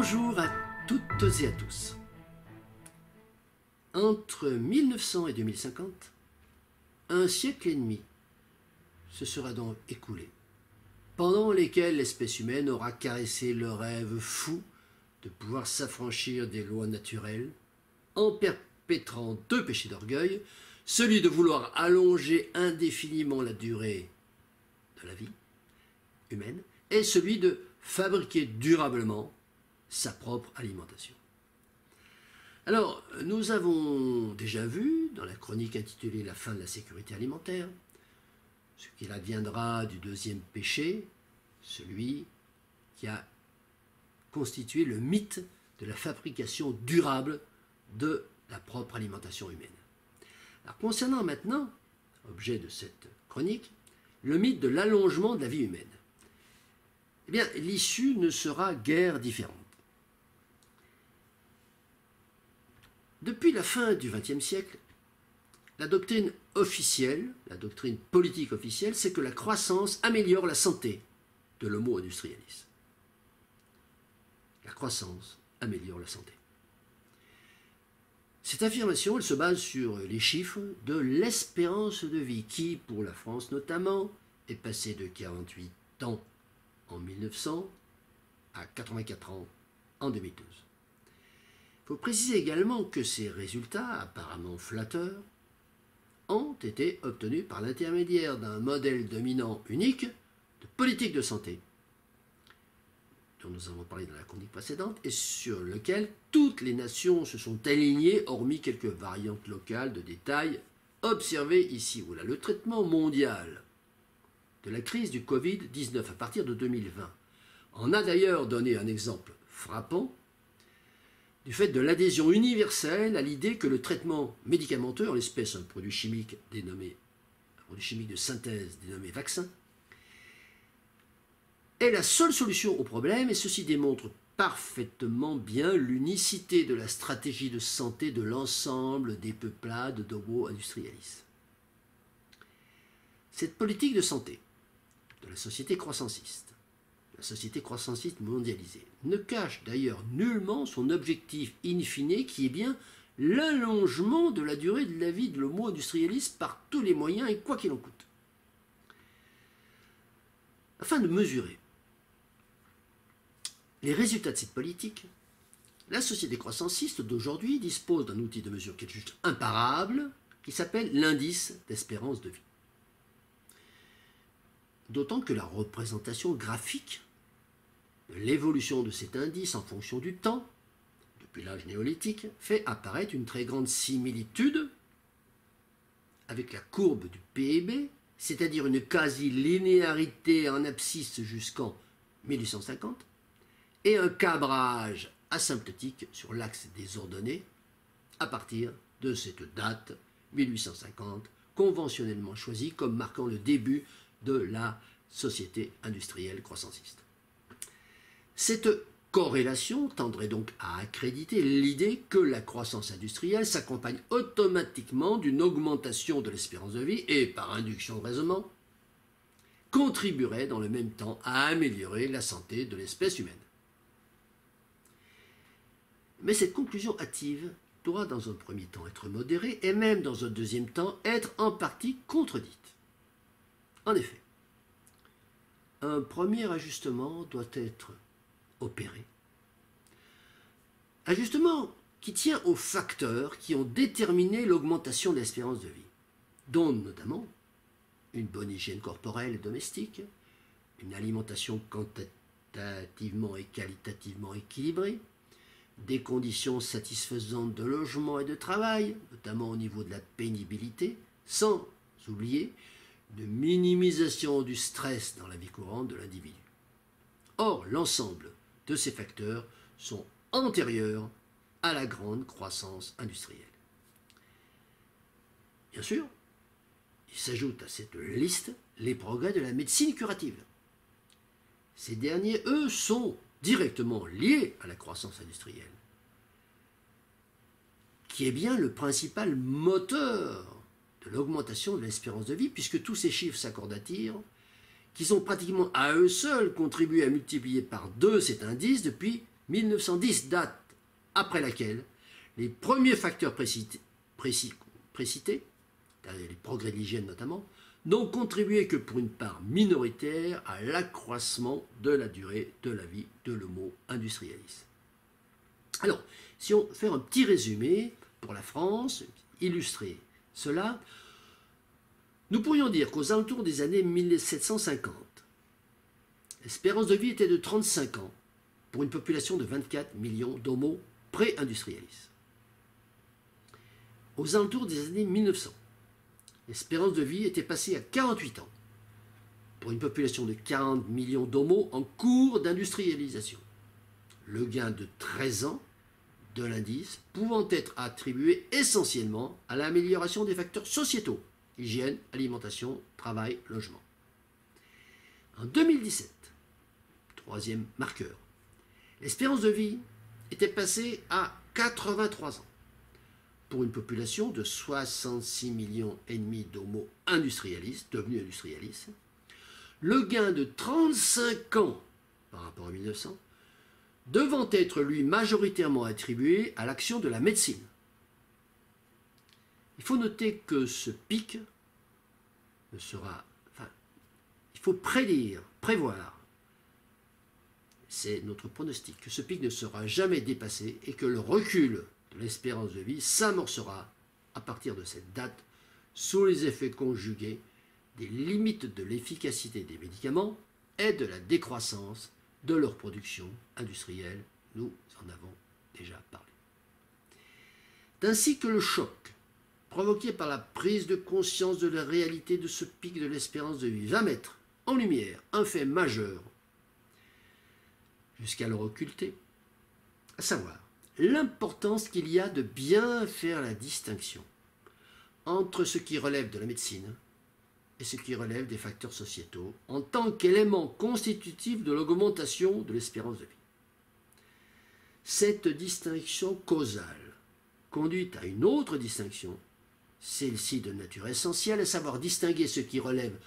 Bonjour à toutes et à tous. Entre 1900 et 2050, un siècle et demi se sera donc écoulé, pendant lesquels l'espèce humaine aura caressé le rêve fou de pouvoir s'affranchir des lois naturelles en perpétrant deux péchés d'orgueil, celui de vouloir allonger indéfiniment la durée de la vie humaine et celui de fabriquer durablement sa propre alimentation. Alors, nous avons déjà vu, dans la chronique intitulée « La fin de la sécurité alimentaire », ce qu'il adviendra du deuxième péché, celui qui a constitué le mythe de la fabrication durable de la propre alimentation humaine. Alors, concernant maintenant, objet de cette chronique, le mythe de l'allongement de la vie humaine, eh bien, l'issue ne sera guère différente. Depuis la fin du XXe siècle, la doctrine officielle, la doctrine politique officielle, c'est que la croissance améliore la santé de l'homo industrialis. La croissance améliore la santé. Cette affirmation, elle se base sur les chiffres de l'espérance de vie qui, pour la France notamment, est passée de 48 ans en 1900 à 84 ans en 2012. Il faut préciser également que ces résultats, apparemment flatteurs, ont été obtenus par l'intermédiaire d'un modèle dominant unique de politique de santé, dont nous avons parlé dans la chronique précédente, et sur lequel toutes les nations se sont alignées, hormis quelques variantes locales de détail observées ici ou là. Le traitement mondial de la crise du Covid-19 à partir de 2020 en a d'ailleurs donné un exemple frappant du fait de l'adhésion universelle à l'idée que le traitement médicamenteux, en l'espèce un produit chimique de synthèse dénommé vaccin, est la seule solution au problème, et ceci démontre parfaitement bien l'unicité de la stratégie de santé de l'ensemble des peuplades d'Homo industrialis. Cette politique de santé de la société croissanciste mondialisée, ne cache d'ailleurs nullement son objectif in fine qui est bien l'allongement de la durée de la vie de l'homo industrialis par tous les moyens et quoi qu'il en coûte. Afin de mesurer les résultats de cette politique, la société croissanciste d'aujourd'hui dispose d'un outil de mesure qui est juste imparable, qui s'appelle l'indice d'espérance de vie. D'autant que la représentation graphique de l'évolution de cet indice en fonction du temps, depuis l'âge néolithique, fait apparaître une très grande similitude avec la courbe du PIB, c'est-à-dire une quasi-linéarité en abscisse jusqu'en 1850, et un cabrage asymptotique sur l'axe des ordonnées à partir de cette date, 1850, conventionnellement choisie comme marquant le début de la société industrielle croissanciste. Cette corrélation tendrait donc à accréditer l'idée que la croissance industrielle s'accompagne automatiquement d'une augmentation de l'espérance de vie et, par induction de raisonnement, contribuerait dans le même temps à améliorer la santé de l'espèce humaine. Mais cette conclusion hâtive doit dans un premier temps être modérée et même dans un deuxième temps être en partie contredite. En effet, un premier ajustement doit être opéré. Ajustement qui tient aux facteurs qui ont déterminé l'augmentation de l'espérance de vie, dont notamment une bonne hygiène corporelle et domestique, une alimentation quantitativement et qualitativement équilibrée, des conditions satisfaisantes de logement et de travail, notamment au niveau de la pénibilité, sans oublier une minimisation du stress dans la vie courante de l'individu. Or, l'ensemble de ces facteurs sont antérieurs à la grande croissance industrielle. Bien sûr, il s'ajoute à cette liste les progrès de la médecine curative. Ces derniers, eux, sont directement liés à la croissance industrielle, qui est bien le principal moteur de l'augmentation de l'espérance de vie, puisque tous ces chiffres s'accordent à dire qu'ils ont pratiquement à eux seuls contribué à multiplier par 2 cet indice depuis 1910, date après laquelle les premiers facteurs précités, les progrès de l'hygiène notamment, n'ont contribué que pour une part minoritaire à l'accroissement de la durée de la vie de l'Homo industrialis. Alors, si on fait un petit résumé pour la France, illustrer cela, nous pourrions dire qu'aux alentours des années 1750, l'espérance de vie était de 35 ans pour une population de 24 millions d'Homo pré-industrialis. Aux alentours des années 1900, l'espérance de vie était passée à 48 ans pour une population de 40 millions d'Homo en cours d'industrialisation. Le gain de 13 ans de l'indice pouvant être attribué essentiellement à l'amélioration des facteurs sociétaux, hygiène, alimentation, travail, logement. En 2017, troisième marqueur, l'espérance de vie était passée à 83 ans pour une population de 66 millions et demi d'Homo industrialis, devenus industrialis. Le gain de 35 ans par rapport à 1900 devant être, lui, majoritairement attribué à l'action de la médecine. Il faut noter que ce pic ne sera... il faut prévoir, c'est notre pronostic, que ce pic ne sera jamais dépassé et que le recul de l'espérance de vie s'amorcera à partir de cette date sous les effets conjugués des limites de l'efficacité des médicaments et de la décroissance de leur production industrielle, nous en avons déjà parlé. Ainsi que le choc provoqué par la prise de conscience de la réalité de ce pic de l'espérance de vie va mettre en lumière un fait majeur, jusqu'alors occulté, à savoir l'importance qu'il y a de bien faire la distinction entre ce qui relève de la médecine et ce qui relève des facteurs sociétaux en tant qu'élément constitutif de l'augmentation de l'espérance de vie. Cette distinction causale conduit à une autre distinction, celle-ci de nature essentielle, à savoir distinguer ce qui relève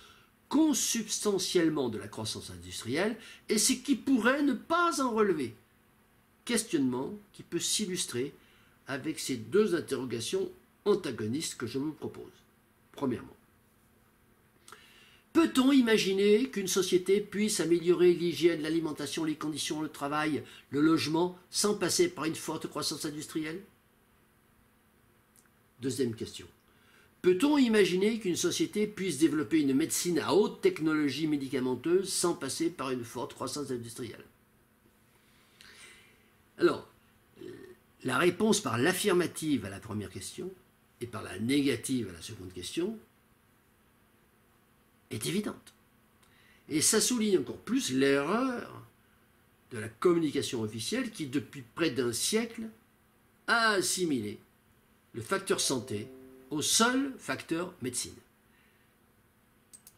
consubstantiellement de la croissance industrielle et ce qui pourrait ne pas en relever. Questionnement qui peut s'illustrer avec ces deux interrogations antagonistes que je vous propose. Premièrement, peut-on imaginer qu'une société puisse améliorer l'hygiène, l'alimentation, les conditions, le travail, le logement, sans passer par une forte croissance industrielle? Deuxième question. Peut-on imaginer qu'une société puisse développer une médecine à haute technologie médicamenteuse sans passer par une forte croissance industrielle? Alors, la réponse par l'affirmative à la première question et par la négative à la seconde question est évidente. Et ça souligne encore plus l'erreur de la communication officielle qui, depuis près d'un siècle, a assimilé le facteur santé au seul facteur médecine.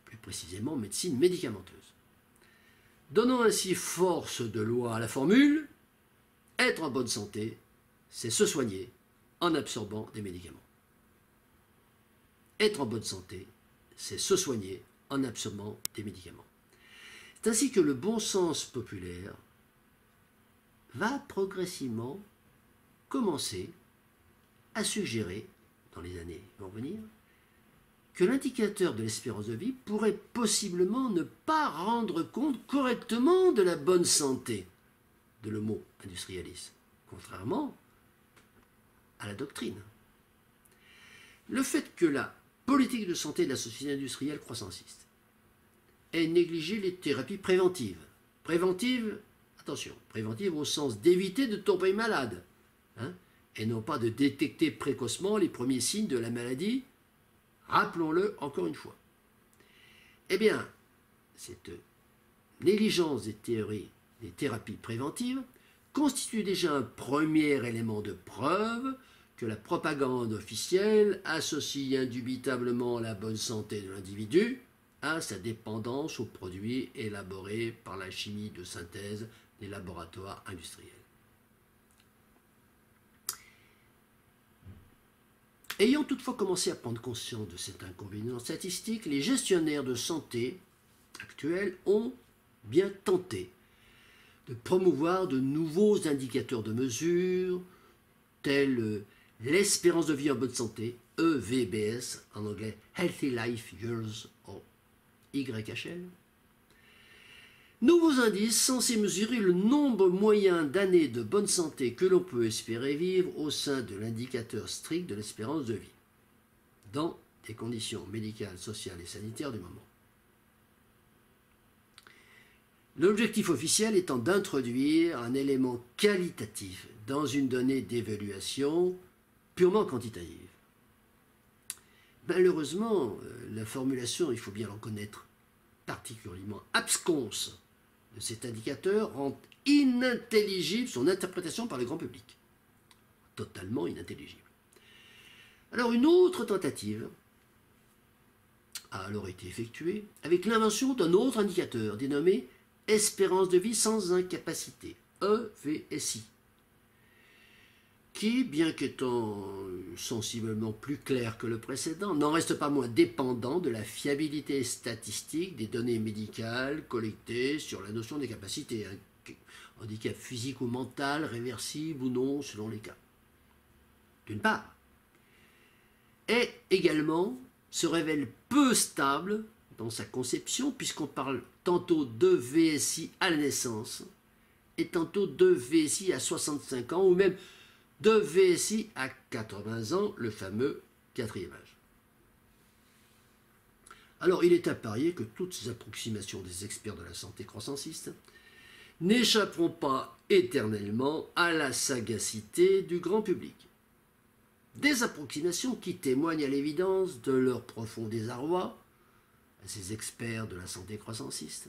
Plus précisément, médecine médicamenteuse. Donnant ainsi force de loi à la formule « Être en bonne santé, c'est se soigner en absorbant des médicaments ». Être en bonne santé, c'est se soigner en absorbant des médicaments. C'est ainsi que le bon sens populaire va progressivement commencer à suggérer, dans les années qui vont venir, que l'indicateur de l'espérance de vie pourrait possiblement ne pas rendre compte correctement de la bonne santé de l'homo industrialis, contrairement à la doctrine. Le fait que la politique de santé de la société industrielle croissanciste ait négligé les thérapies préventives. Préventives, attention, préventives au sens d'éviter de tomber malade, et non pas de détecter précocement les premiers signes de la maladie, rappelons-le encore une fois. Eh bien, cette négligence des thérapies préventives constitue déjà un premier élément de preuve que la propagande officielle associe indubitablement la bonne santé de l'individu à sa dépendance aux produits élaborés par la chimie de synthèse des laboratoires industriels. Ayant toutefois commencé à prendre conscience de cet inconvénient statistique, les gestionnaires de santé actuels ont bien tenté de promouvoir de nouveaux indicateurs de mesure, tels l'espérance de vie en bonne santé, EVBS, en anglais Healthy Life Years, en YHL. Nouveaux indices censés mesurer le nombre moyen d'années de bonne santé que l'on peut espérer vivre au sein de l'indicateur strict de l'espérance de vie, dans des conditions médicales, sociales et sanitaires du moment. L'objectif officiel étant d'introduire un élément qualitatif dans une donnée d'évaluation purement quantitative. Malheureusement, la formulation, il faut bien l'en connaître, particulièrement absconse de cet indicateur rend inintelligible son interprétation par le grand public. Totalement inintelligible. Alors une autre tentative a alors été effectuée avec l'invention d'un autre indicateur dénommé espérance de vie sans incapacité, EVSI, qui, bien qu'étant sensiblement plus clair que le précédent, n'en reste pas moins dépendant de la fiabilité statistique des données médicales collectées sur la notion des capacités, handicap physique ou mental, réversible ou non, selon les cas. D'une part, et également se révèle peu stable dans sa conception, puisqu'on parle tantôt de VSI à la naissance, et tantôt de VSI à 65 ans, ou même de VSI à 80 ans, le fameux quatrième âge. Alors, il est à parier que toutes ces approximations des experts de la santé croissanciste n'échapperont pas éternellement à la sagacité du grand public. Des approximations qui témoignent à l'évidence de leur profond désarroi, à ces experts de la santé croissanciste,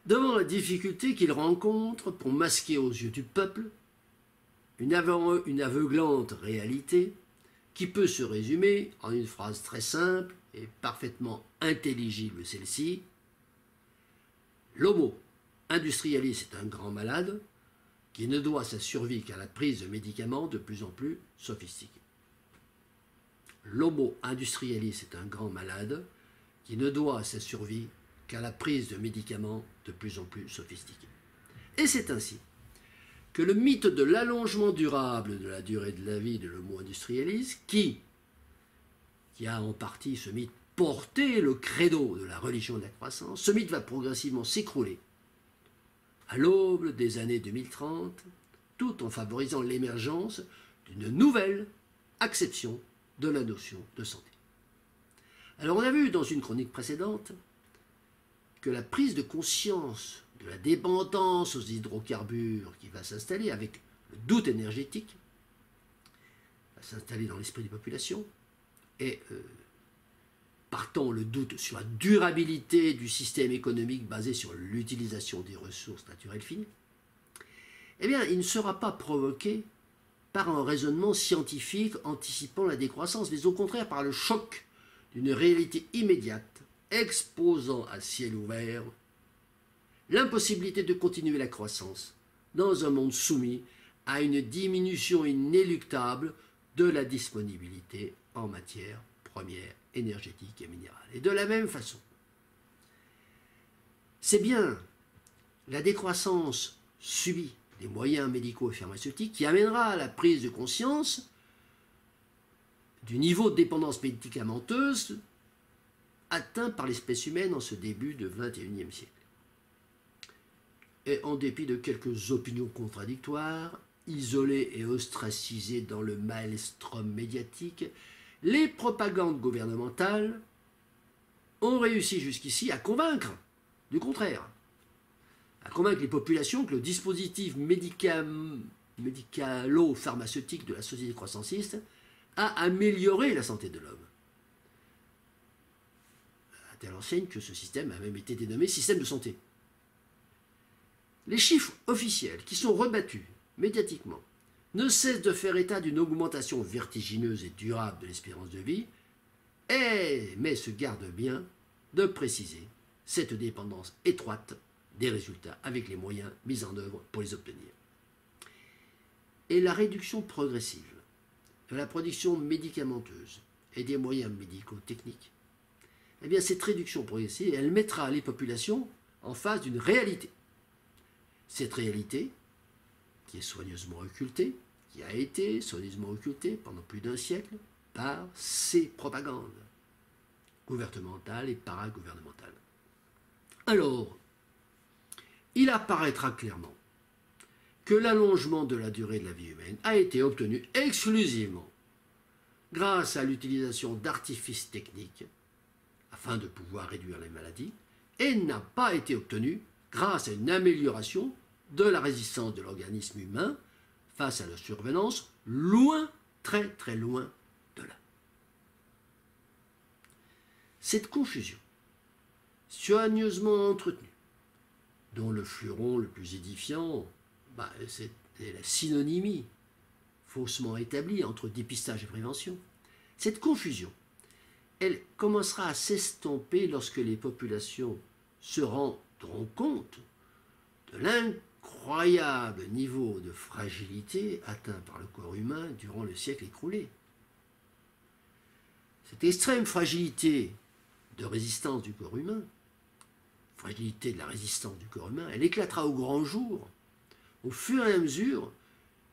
devant la difficulté qu'ils rencontrent pour masquer aux yeux du peuple une aveuglante réalité qui peut se résumer en une phrase très simple et parfaitement intelligible, celle-ci: l'homo industrialis est un grand malade qui ne doit sa survie qu'à la prise de médicaments de plus en plus sophistiqués. L'homo industrialis est un grand malade qui ne doit sa survie qu'à la prise de médicaments de plus en plus sophistiqués. Et c'est ainsi que le mythe de l'allongement durable de la durée de la vie de l'homo industrialis, qui a en partie ce mythe porté le credo de la religion de la croissance, ce mythe va progressivement s'écrouler à l'aube des années 2030, tout en favorisant l'émergence d'une nouvelle acception de la notion de santé. Alors on a vu dans une chronique précédente que la prise de conscience de la dépendance aux hydrocarbures qui va s'installer avec le doute énergétique, va s'installer dans l'esprit des populations, et partant le doute sur la durabilité du système économique basé sur l'utilisation des ressources naturelles finies, eh bien, il ne sera pas provoqué par un raisonnement scientifique anticipant la décroissance, mais au contraire par le choc d'une réalité immédiate exposant à ciel ouvert l'impossibilité de continuer la croissance dans un monde soumis à une diminution inéluctable de la disponibilité en matières premières, énergétiques et minérales. Et de la même façon, c'est bien la décroissance subie des moyens médicaux et pharmaceutiques qui amènera à la prise de conscience du niveau de dépendance médicamenteuse atteint par l'espèce humaine en ce début du XXIe siècle. Et en dépit de quelques opinions contradictoires, isolées et ostracisées dans le maelstrom médiatique, les propagandes gouvernementales ont réussi jusqu'ici à convaincre du contraire, à convaincre les populations que le dispositif médicalo-pharmaceutique de la société croissanciste a amélioré la santé de l'homme. À telle enseigne que ce système a même été dénommé système de santé. Les chiffres officiels qui sont rebattus médiatiquement ne cessent de faire état d'une augmentation vertigineuse et durable de l'espérance de vie, mais se gardent bien de préciser cette dépendance étroite des résultats avec les moyens mis en œuvre pour les obtenir. Et la réduction progressive de la production médicamenteuse et des moyens médico-techniques, eh bien cette réduction progressive, elle mettra les populations en face d'une réalité. Cette réalité, qui est soigneusement occultée, qui a été soigneusement occultée pendant plus d'un siècle par ces propagandes gouvernementales et paragouvernementales. Alors, il apparaîtra clairement que l'allongement de la durée de la vie humaine a été obtenu exclusivement grâce à l'utilisation d'artifices techniques afin de pouvoir réduire les maladies et n'a pas été obtenu grâce à une amélioration de la résistance de l'organisme humain face à la survenance, loin, très très loin de là. Cette confusion, soigneusement entretenue, dont le fleuron le plus édifiant, c'est la synonymie faussement établie entre dépistage et prévention. Cette confusion, elle commencera à s'estomper lorsque les populations se rendront compte de l'incroyable niveau de fragilité atteint par le corps humain durant le siècle écoulé. Cette extrême fragilité de résistance du corps humain, fragilité de la résistance du corps humain, elle éclatera au grand jour au fur et à mesure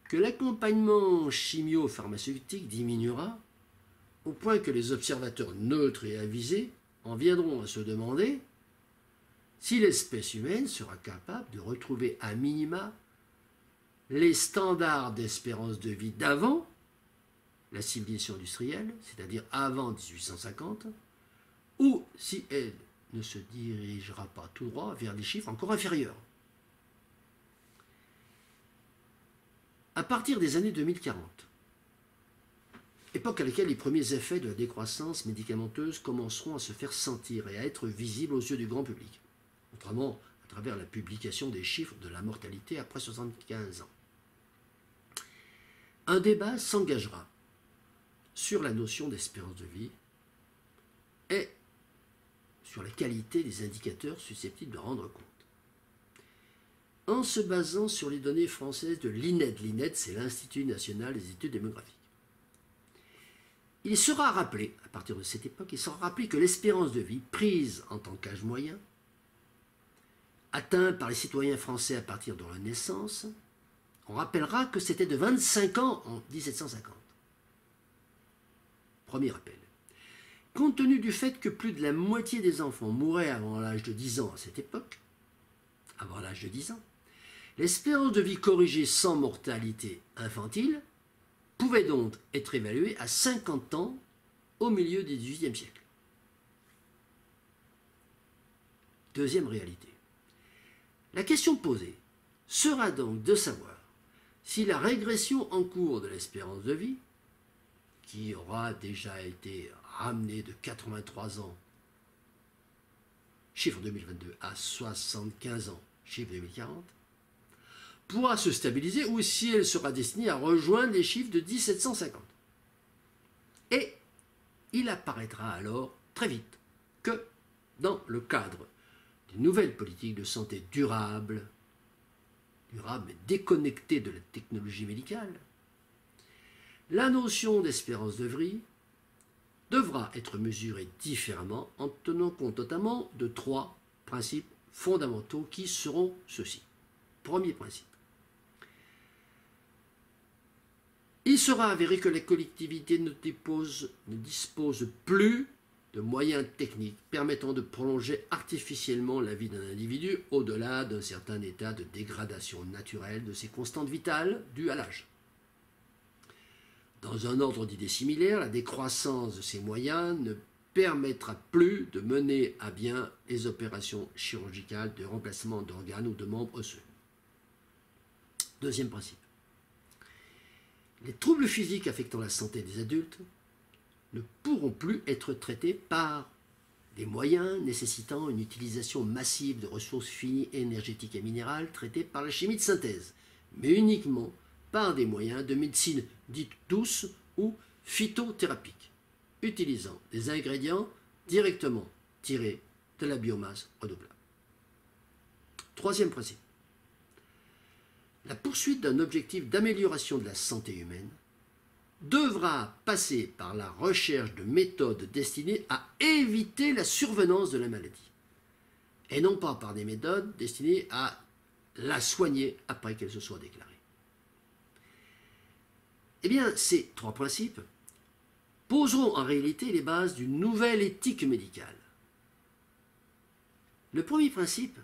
que l'accompagnement chimio-pharmaceutique diminuera au point que les observateurs neutres et avisés en viendront à se demander si l'espèce humaine sera capable de retrouver à minima les standards d'espérance de vie d'avant la civilisation industrielle, c'est-à-dire avant 1850, ou si elle ne se dirigera pas tout droit vers des chiffres encore inférieurs. À partir des années 2040, époque à laquelle les premiers effets de la décroissance médicamenteuse commenceront à se faire sentir et à être visibles aux yeux du grand public, notamment à travers la publication des chiffres de la mortalité après 75 ans. Un débat s'engagera sur la notion d'espérance de vie et sur la qualité des indicateurs susceptibles de rendre compte. En se basant sur les données françaises de l'INED. L'INED, c'est l'Institut national des études démographiques. Il sera rappelé, à partir de cette époque, il sera rappelé que l'espérance de vie, prise en tant qu'âge moyen, atteint par les citoyens français à partir de leur naissance, on rappellera que c'était de 25 ans en 1750. Premier rappel. Compte tenu du fait que plus de la moitié des enfants mouraient avant l'âge de 10 ans à cette époque, avant l'âge de 10 ans, l'espérance de vie corrigée sans mortalité infantile pouvait donc être évaluée à 50 ans au milieu du XVIIIe siècle. Deuxième réalité. La question posée sera donc de savoir si la régression en cours de l'espérance de vie, qui aura déjà été ramenée de 83 ans, chiffre 2022, à 75 ans, chiffre 2040, pourra se stabiliser ou si elle sera destinée à rejoindre les chiffres de 1750. Et il apparaîtra alors très vite que, dans le cadre d'une nouvelle politique de santé durable mais déconnectée de la technologie médicale, la notion d'espérance de vie devra être mesurée différemment en tenant compte notamment de trois principes fondamentaux qui seront ceux-ci. Premier principe. Il sera avéré que les collectivités ne disposent plus de moyens techniques permettant de prolonger artificiellement la vie d'un individu au-delà d'un certain état de dégradation naturelle de ses constantes vitales dues à l'âge. Dans un ordre d'idées similaire, la décroissance de ces moyens ne permettra plus de mener à bien les opérations chirurgicales de remplacement d'organes ou de membres osseux. Deuxième principe. Les troubles physiques affectant la santé des adultes ne pourront plus être traités par des moyens nécessitant une utilisation massive de ressources finies énergétiques et minérales traitées par la chimie de synthèse, mais uniquement par des moyens de médecine dite douce ou phytothérapique, utilisant des ingrédients directement tirés de la biomasse renouvelable. Troisième principe. La poursuite d'un objectif d'amélioration de la santé humaine devra passer par la recherche de méthodes destinées à éviter la survenance de la maladie, et non pas par des méthodes destinées à la soigner après qu'elle se soit déclarée. Eh bien, ces 3 principes poseront en réalité les bases d'une nouvelle éthique médicale. Le premier principe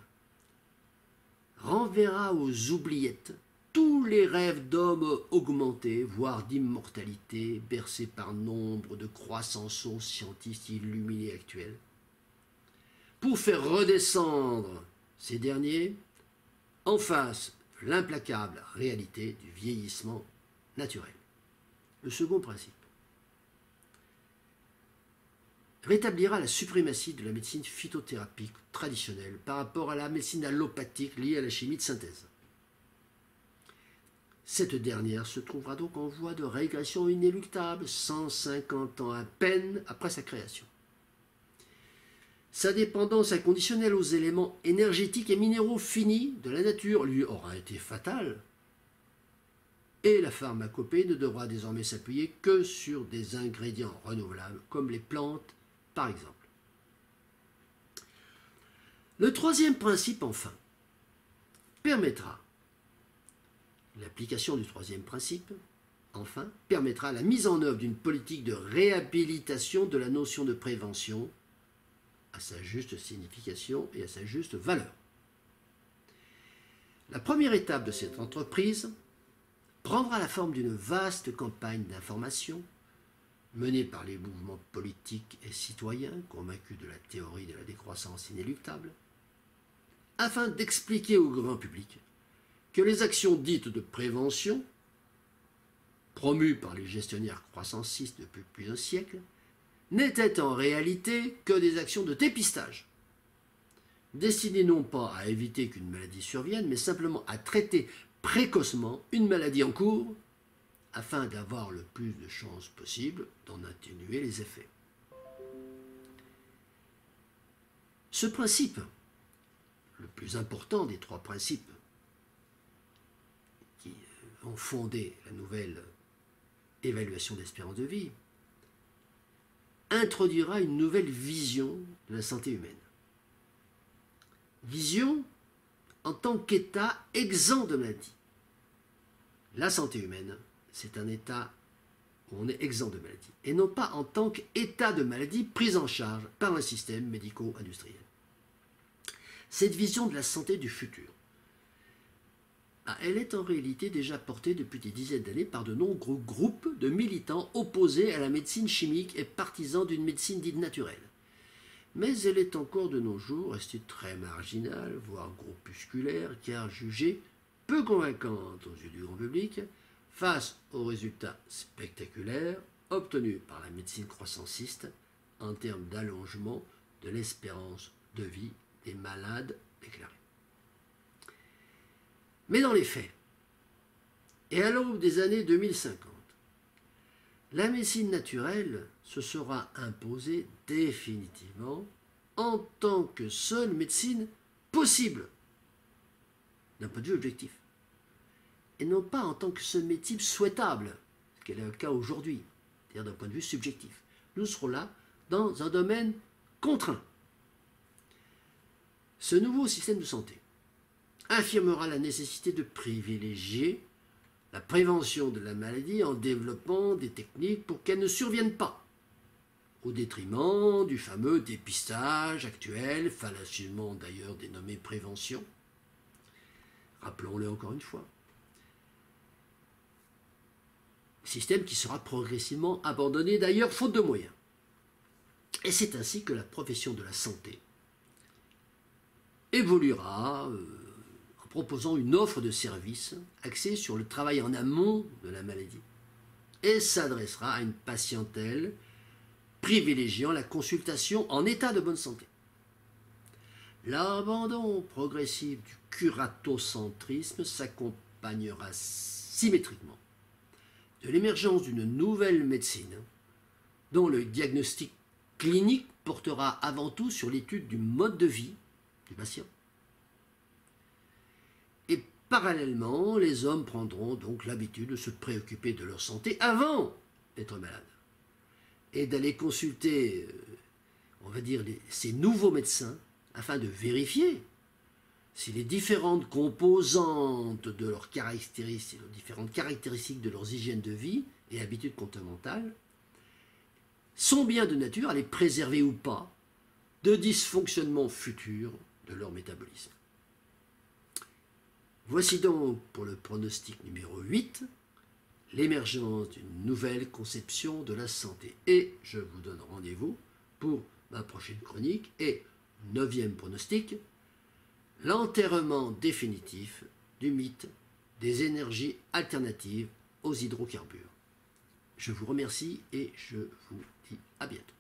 renverra aux oubliettes tous les rêves d'hommes augmentés, voire d'immortalité, bercés par nombre de croissanceaux scientifiques illuminés actuels, pour faire redescendre ces derniers en face de l'implacable réalité du vieillissement naturel. Le second principe rétablira la suprématie de la médecine phytothérapique traditionnelle par rapport à la médecine allopathique liée à la chimie de synthèse. Cette dernière se trouvera donc en voie de régression inéluctable 150 ans à peine après sa création. Sa dépendance inconditionnelle aux éléments énergétiques et minéraux finis de la nature lui aura été fatale, et la pharmacopée ne devra désormais s'appuyer que sur des ingrédients renouvelables, comme les plantes par exemple. Le troisième principe, enfin, permettra, l'application du troisième principe, enfin, permettra la mise en œuvre d'une politique de réhabilitation de la notion de prévention à sa juste signification et à sa juste valeur. La première étape de cette entreprise prendra la forme d'une vaste campagne d'information menée par les mouvements politiques et citoyens convaincus de la théorie de la décroissance inéluctable, afin d'expliquer au grand public que les actions dites de prévention, promues par les gestionnaires croissancistes depuis plus d'un siècle, n'étaient en réalité que des actions de dépistage, destinées non pas à éviter qu'une maladie survienne, mais simplement à traiter précocement une maladie en cours, afin d'avoir le plus de chances possible d'en atténuer les effets. Ce principe, le plus important des 3 principes qui ont fondé la nouvelle évaluation d'espérance de vie, introduira une nouvelle vision de la santé humaine. Vision en tant qu'état exempt de maladie. La santé humaine, c'est un état où on est exempt de maladie, et non pas en tant qu'état de maladie pris en charge par un système médico-industriel. Cette vision de la santé du futur, elle est en réalité déjà portée depuis des dizaines d'années par de nombreux groupes de militants opposés à la médecine chimique et partisans d'une médecine dite naturelle. Mais elle est encore de nos jours restée très marginale, voire groupusculaire, car jugée peu convaincante aux yeux du grand public, face aux résultats spectaculaires obtenus par la médecine croissanciste en termes d'allongement de l'espérance de vie des malades déclarés. Mais dans les faits, et à l'aube des années 2050, la médecine naturelle se sera imposée définitivement en tant que seule médecine possible, d'un point de vue objectif, et non pas en tant que seule médecine souhaitable, ce qui est le cas aujourd'hui, c'est-à-dire d'un point de vue subjectif. Nous serons là dans un domaine contraint. Ce nouveau système de santé affirmera la nécessité de privilégier la prévention de la maladie en développant des techniques pour qu'elle ne survienne pas, au détriment du fameux dépistage actuel, fallacieusement d'ailleurs dénommé prévention. Rappelons-le encore une fois. Système qui sera progressivement abandonné d'ailleurs faute de moyens. Et c'est ainsi que la profession de la santé évoluera en proposant une offre de services axée sur le travail en amont de la maladie et s'adressera à une patientèle privilégiant la consultation en état de bonne santé. L'abandon progressif du curatocentrisme s'accompagnera symétriquement de l'émergence d'une nouvelle médecine dont le diagnostic clinique portera avant tout sur l'étude du mode de vie du patient. Et parallèlement, les hommes prendront donc l'habitude de se préoccuper de leur santé avant d'être malades et d'aller consulter, on va dire, ces nouveaux médecins afin de vérifier si les différentes composantes de leurs caractéristiques, les différentes caractéristiques de leurs hygiènes de vie et habitudes comportementales sont bien de nature à les préserver ou pas de dysfonctionnements futurs de leur métabolisme. Voici donc pour le pronostic numéro 8, l'émergence d'une nouvelle conception de la santé. Et je vous donne rendez-vous pour ma prochaine chronique et 9e pronostic, l'enterrement définitif du mythe des énergies alternatives aux hydrocarbures. Je vous remercie et je vous dis à bientôt.